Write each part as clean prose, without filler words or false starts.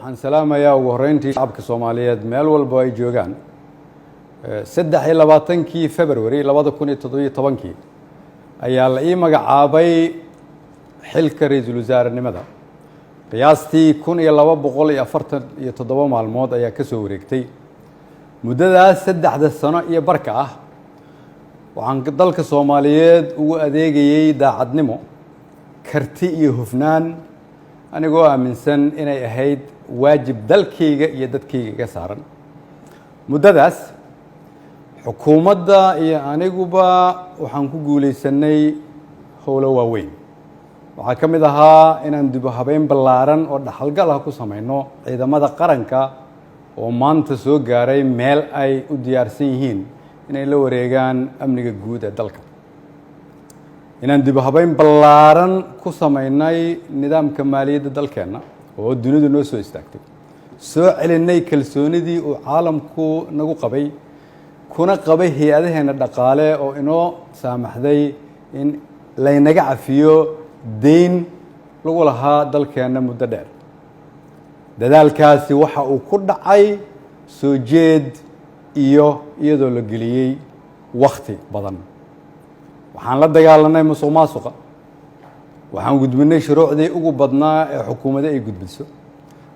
waxaan salaamayaa ugu horeyntii shacabka Soomaaliyeed meel walba ay joogaan 23 February 2017 ayaa la ii magacaabay xilka ra'iisul wasaarenimada qiyaastii 1247 maalmood ayaa ka soo wareegtay muddadaas 3 sano iyo barka ah waxaan dalka Soomaaliyeed ugu adeegayay daacadnimo karti iyo hufnaan anigoo aaminsan inay ahayd waajib dalkayga iyo dadkayga iga saaran muddadaas xukuumadda iyo aniguba waxaan ku guuleysanay howlo waaweyn waxaa ka mid ahaa inaan dib u habeyn ballaaran oo dhaxalgal ah ku samayno ciidamada qaranka oo maanta soo gaaray meel ay u diyaarsan yihiin inay la wareegaan amniga guud ee dalka inaan dib u habeyn ballaaran ku samaynay nidaamka maaliyadda dalkeenna oo dunidu noo soo istaagtay soo celinay kalsoonidii uu caalamku nagu qabay kuna qabay hay-adaheena dhaqaale oo inoo saamaxday in laynaga cafiyo deyn lagu lahaa dalkeenna muddo dheer dadaalkaasi waxa uu ku dhacay soo jeed iyo iyadoo la geliyey wakhti badan waxaan la dagaalanay musuqmaasuqa waxaan gudbinay shuruucdii ugu badnaa ee xukuumadda ay gudbiso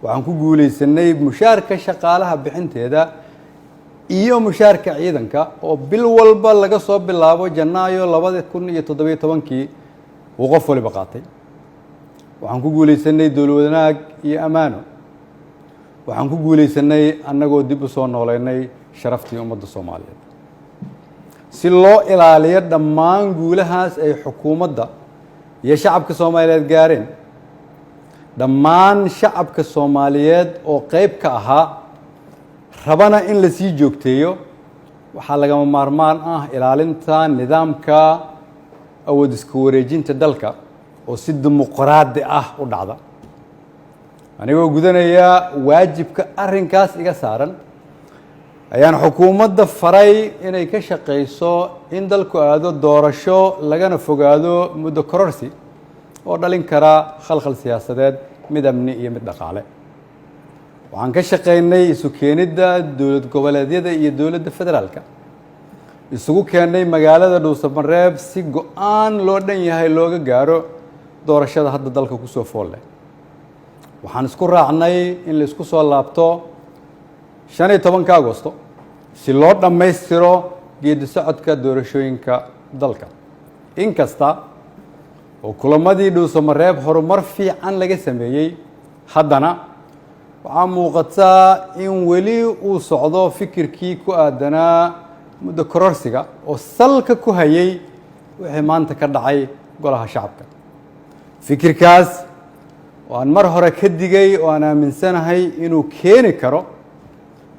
waxaan ku guuleysanay mushaarka shaqaalaha bixinteeda iyo mushaarka ciidanka oo bil walba laga soo bilaabo Janaayo 2017 uu qof waliba qaatay waxaan ku guuleysanay dowlad wanaag iyo amaano waxaan ku guuleysanay annagoo dib u soo nooleynay sharaftii ummadda Soomaaliyeed si loo ilaaliyo dhammaan guulahaas ay xukuumadda iyo shacabka Soomaaliyeed gaareen dhammaan shacabka Soomaaliyeed oo qayb ka ahaa rabana in la sii joogteeyo waxaa lagama maarmaan ah ilaalinta nidaamka awood isku wareejinta dalka oo si dimuqraadi ah u dhacda anigoo gudanaya waajibka arrinkaas iga saaran ayaan xukuumadda faray inay ka shaqeyso in dalku aado doorasho lagana fogaado muddo kororsi oo dhalin kara khalkhal siyaasadeed mid amni iyo mid dhaqaale waxaan ka shaqeynay isu keenidda dowlad goboleedyada iyo dowladda federaalka isugu keenay magaalada Dhuusamareeb si go'aan loo dhan yahay looga gaaro doorashada hadda dalka ku soo fool leh waxaan isku raacnay in la isku soo laabto 15 Agoosto si loo dhammaystiro geedi socodka doorashooyinka dalka inkasta oo kulamadii Dhuusamareeb horumar fiican laga sameeyay haddana waxaa muuqataa in weli uu socdo fikirkii ku aadanaa muddo kororsiga oo salka ku hayay wixii maanta ka dhacay golaha shacabka fikirkaas oo aan mar hore ka digay oo aan aaminsanahay inuu keeni karo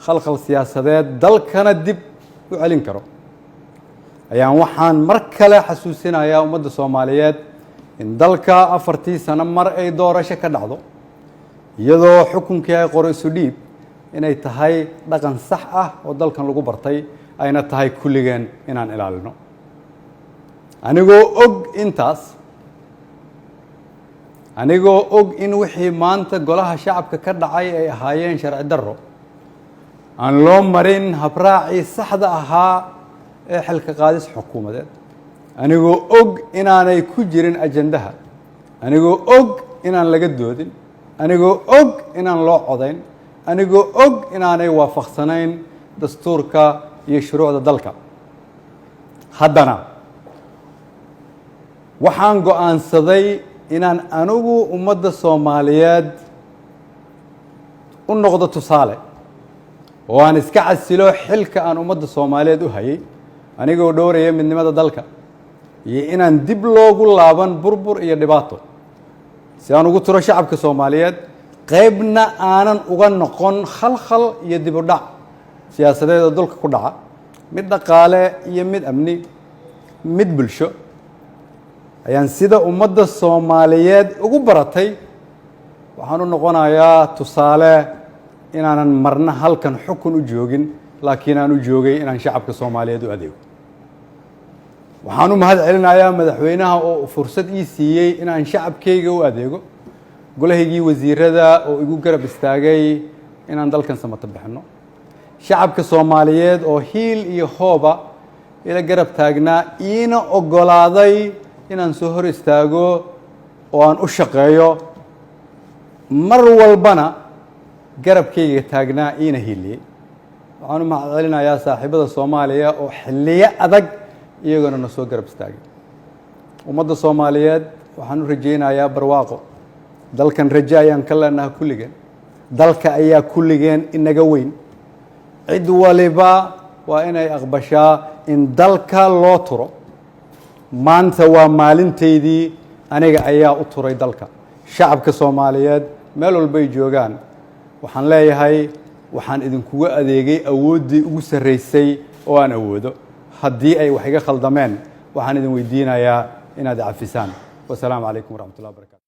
khalkhal siyaasadeed dalkana dib u celin karo ayaan waxaan mar kale xasuusinayaa ummadda Soomaaliyeed in dalka 4 sano mar ay doorasho ka dhacdo iyadoo xukunkii ay qoro isu dhiib inay tahay dhaqan sax ah oo dalkan lagu bartay ayna tahay kulligeen inaan ilaalino anigoo og in wixii maanta golaha shacabka ka dhacay ay ahaayeen sharci darro aan loo marin habraacii saxda ahaa ee xilka qaadis xukuumadeed anigoo og inaanay ku jirin ajandaha anigoo og inaan laga doodin anigoo og inaan loo codayn anigoo og inaanay waafaqsanayn dastuurka iyo shuruucda dalka haddana waxaan go'aansaday inaan anigu ummadda Soomaaliyeed u noqdo tusaale oo aan iska casilo xilka aan ummadda Soomaaliyeed u hayay anigoo dhowraya midnimada dalka iyo inaan dib loogu laaban burbur iyo dhibaato si aan ugu tiro shacabka Soomaaliyeed qaybna aanan uga noqon khalkhal iyo dib u dhac siyaasadeed oo dalka ku dhaca mid dhaqaale iyo mid amni mid bulsho ayaan sida ummadda Soomaaliyeed ugu baratay waxaan u noqonayaa tusaale inaanan marna halkan xukun u joogin laakiin aan u joogay inaan shacabka Soomaaliyeed u adeego waxaan u mahad celinayaa madaxweynaha oo fursad ii siiyay inaan shacabkayga u adeego golahaygii wasiirada oo igu garab istaagay inaan dalkan samata bixino shacabka Soomaaliyeed oo hiil iyo hooba ila garab taagnaa iina ogolaaday inaan soo hor istaago oo aan u shaqeeyo mar walbana garabkayga taagnaa iina hiiliyay waxaan u mahadcelinayaa saaxiibada Soomaaliya oo xilliyo adag iyaguna na soo garab istaagay ummadda Soomaaliyeed waxaan u rajaynayaa barwaaqo dalkan rajo ayaan ka leenahay kulligeen dalka ayaa kulligeen inaga weyn cid waliba waa inay aqbashaa in dalka loo turo maanta waa maalinteydii aniga ayaa u turay dalka shacabka Soomaaliyeed meel walba ay joogaan waxaan leeyahay waxaan idinkuga adeegay awooddii ugu sarreysay oo aan awoodo haddii ay wax iga khaldameen waxaan idin weydiinayaa inaad cafisaan wasalaamu calaykum waraxmatullahi wabarakatu